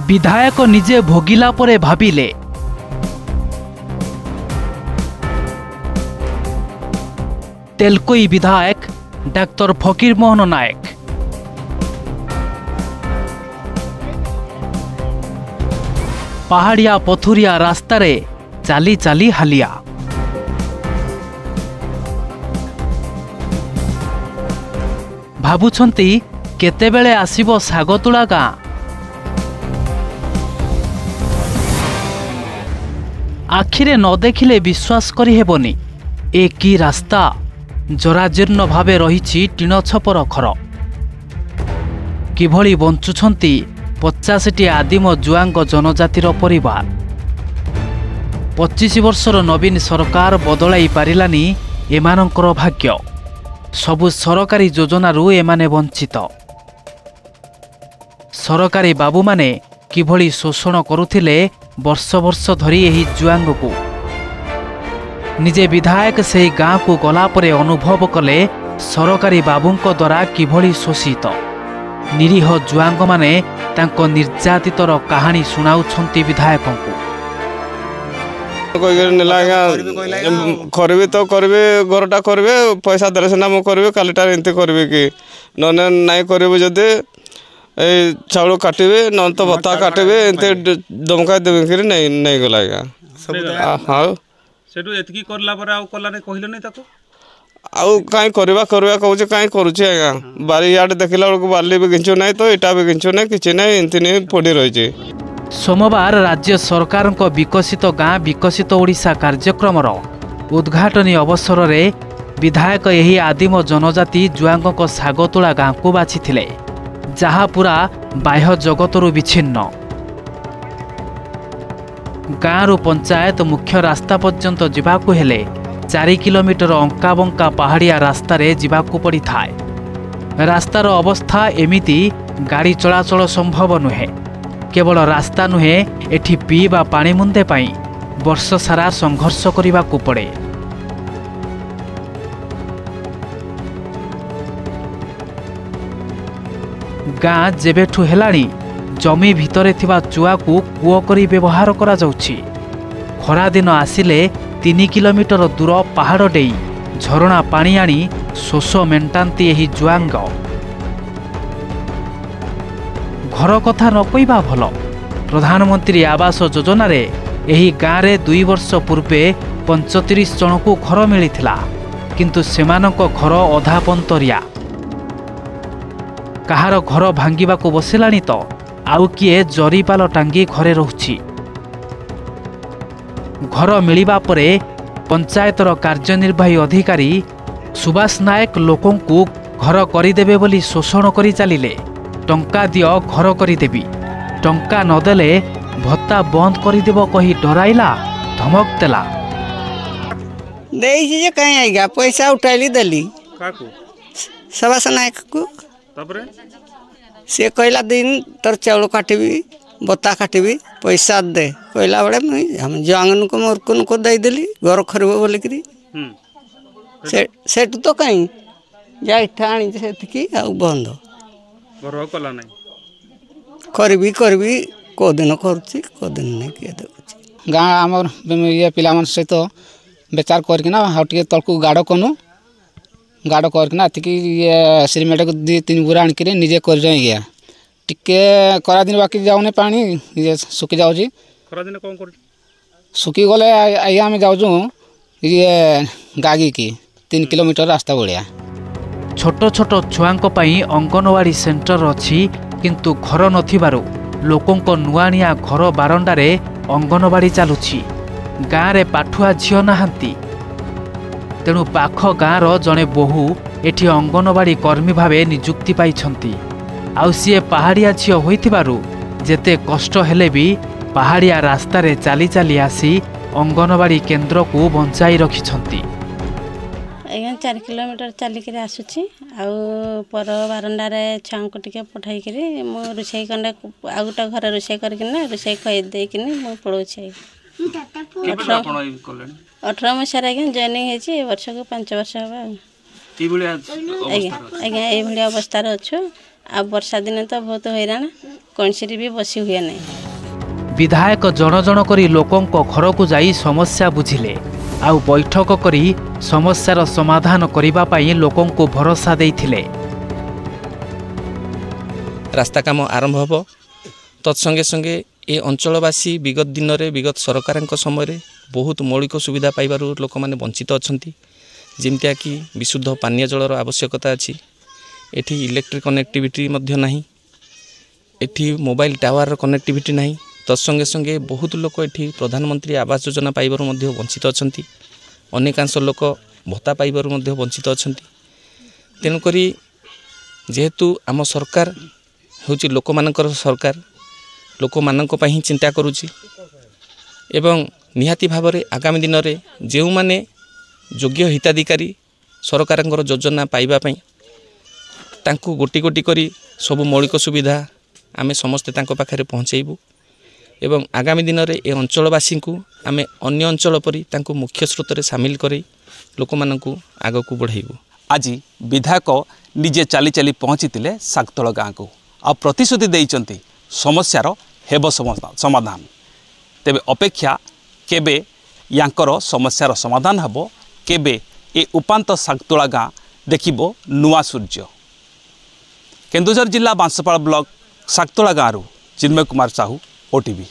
विधायक निजे भोगिला परे भाबिले तेलकोई विधायक डाक्टर फकीर मोहन नायक पहाड़िया पथुरिया रास्तारे चाली चाली हालिया भाबुछंती केतेबेले आसीबो सागतुला गाँ आखिरे न देखिले विश्वास करी हेबनी ए की रास्ता जराजीर्ण भावे रही टीण छपर घर किभली बंचुछंती 50टी आदिम जुआंग जनजातिर परिवार 25 वर्षर नवीन सरकार बदलाई पारिलानी एमानंकर भाग्य सबु सरकारी योजनारू एमाने वंचित सरकारी बाबू माने किभली शोषण करुथिले वर्ष वर्ष धरी एही जुआंग को निजे विधायक से गाँ को गला परे अनुभव कले सरकारी बाबूंको द्वारा किभली शोषित निरीह जुआंग माने तांको निर्यातितर कहानी सुनाउछंती विधायकों करबे तो करबे घरटा करबे पैसा देले सिना मो करबे कालीटा एंते करबे कि नने नाइ करबे जदे ए चाउल काटबे न तो भत्ता काटबे एंते दमका देबे कि नहीं गला हां सेटू एतकी करला पर आउ कला ने कहिलो नै ताको आउ काई करबा कहूचे काई करूचे आगा बारी याड देखिला बेलको बाली भी गिंचो नहीं तो इटा भी गिंचो नहीं किछि नहीं एंती नहीं पड़ी रही सोमवार राज्य सरकार विकसित गाँ विकसित ओडिशा कार्यक्रम उद्घाटनी अवसर में विधायक यही आदिम जनजाति जुआंग सागतुला गाँ को बाछिथिले जहा पूरा बाह्य जगतरू विच्छिन्न गाँरु पंचायत मुख्य रास्ता पर्यंत जिबाकु हेले 4 किलोमीटर अंका बंका पहाड़िया रास्तारे जिबाकु पड़ी थाए रास्तार अवस्था एमिति गाड़ी चलाचल संभव नुहे केवल रास्ता नुहे एठी पीवा पानी मुंदे पाई वर्ष सारा संघर्ष करिबाकु पड़े गाँ जेबेठु हेलाणी जमी भितरे थिबा चुआ को कूओ करी व्यवहार करा जाउछि खरा दिन आसिले 3 किलोमीटर दूर पहाड़ डेई झरणा पानी आनी शोष मेंटांती एही जुआंग घर कथा न कहिबा भल प्रधानमंत्री आवास योजना रे एही गाँ रे 2 वर्ष पूर्वे 35 जन को घर मिलिथिला किंतु सेमानक घर अधा पंतरिया कहार घर भांगिबा को बसिलानी तो आउ किए जरीपाल टांगी घरे रहुछि घर मिलिबा परे पंचायतर कार्यनिर्वाही अधिकारी सुभाष नायक लोकों को घर करिदेबे बोली शोषण करी चलिले टंका दियो घर करिदेबी टंका नदेले भत्ता बंद करिदेब कही डराइला धमक देला देई जे कहीं आइगा पैसा उठाइली देली काकू सुभाष नायक को तबरे से कहला दिन तोर चाउल काटबी बत्ता काटबी पैसा दे कहला बड़े मुई हम जांगन को मोरकन को दे देली घर खरबो बोली करी सेट तो कहीं जा ठाणी सेतकी आ बंद घर कला नहीं करबी को दिन करछि को दिन नहीं के देखछि गाँ आमर ये पिला मन सहित बेचार करकिना हाउटिके तलकू गाड़ कनु गाड़ करकिना अतिकी ये सिमेंट को 2-3 बुरा आणकि निजे कर गया टिके करा दिन बाकी जाऊने पानी ये सुखी जाउजी खरा दिन कोन कर सुखी गले आइया में जाउजु ये गागी की 3 किलोमीटर रास्ता बढ़िया छोट छोट छुआंक पई अंगनवाड़ी सेंटर अछि किंतु घर नथिबारु लोकोंको नुआनिया घर बारंडारे अंगनवाड़ी चालुछि गाँ रे पाठुआ झियो नाहांती तेणु पाख गाँर जड़े बोहू एठी अंगनवाड़ी कर्मी भावे नियुक्ति पाइछंती आउ सीए पहाड़िया झियो होइथिबारु जेते कष्ट हेले भी पहाड़िया रास्ता रे चाली चाली आसी अंगनवाड़ी केन्द्र को बंचाई रखिछंती 4 किलोमीटर चलिक आसुची पर बारंडार छुआ को टे पठाई मुझे रोषे कंडे आ गोटे घर रोषे करना रोषे खुई देकिन मुझे पढ़ाऊँ 18 मसीह आज्ञा जॉइनिंग होती वर्ष को 5 वर्ष हाँ आज्ञा ये अवस्था अच्छु आ वर्षा दिन तो बहुत हैरान कौनसी भी बसी हुए नहीं। विधायक जन जन करी लोकंक घर को जाई समस्या बुझिले आउ बैठक करी समस्यार समाधान करिबा पई लोकंक भरोसा देइथिले। रास्ता काम आरंभ हो तत्संगे संगे ए अंचलवासी विगत दिन में विगत सरकार समय बहुत मौलिक सुविधा पाइबार लोक मैंने वंचित अच्छा जमतिया कि विशुद्ध पानीय जलर आवश्यकता अच्छी एठी इलेक्ट्रिक कनेक्टिविटी नहीं एठी मोबाइल टावर कनेक्टिविटी नहीं तत्संगे संगे बहुत लोक एठी प्रधानमंत्री आवास योजना पाइबार वंचित अच्छा अनेकांश लोक भत्ता पाइबार वंचित अच्छा तेणुक जेहेतु आम सरकार हूँ लोक मानकर सरकार लोक मानक ही चिंता करुच्ची एवं निहाती भाव में आगामी दिन में जो माने योग्य हिताधिकारी सरकार योजना पाइबापी तांकु गोटी गोटी करी सब मौलिक सुविधा आमे समस्ते तांको पाखरे पहुँचेबू एवं आगामी दिन में ए अंचलवासी को आमे अन्य अंचल परी तांकु मुख्य स्रोत में सामिल करी लोक मानकु आग को बढ़ाइबू। आज विधायक निजे चली चली पहुँची सागतोल गाँव को आ प्रतिश्रुति देइचंती समस्यार हेब समाधान तेबे अपेक्षा केबे यांकर समस्यार समाधान हबो केबे ए उपांत सागतोला गाँ देखिबो नुआ सूर्य। केन्दुझर जिला बांसपाड़ ब्लॉक सागतोला गाँव चिन्मय कुमार साहू, ओटीवी।